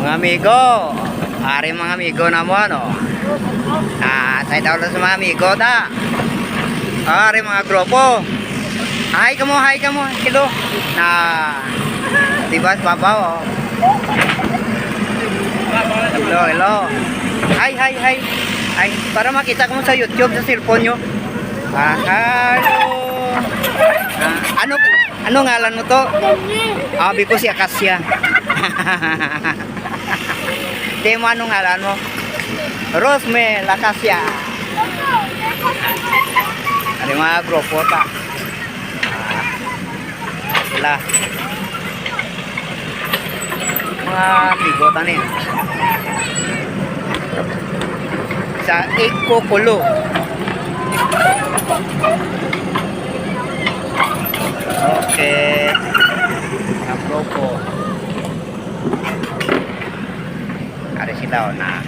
Mga amigo, ari mga amigo na mo ano. Tayo daw sa mga amigo ta. Ari mga grupo. Hi ka mo, hello. Diba babaw oh. Hello. Hi. Ay, para makita ko mo sa YouTube sa cellphone nyo. Hello. Ano ngalan mo to? Abi ko si Akasya. Di mo anong ngalan mo? Rosmel Akasya. Ada mga grupo ta. Sila. Mga amigo ta ni. Sa Eko Kulo. Okay. Ang grupo. Ada sila na.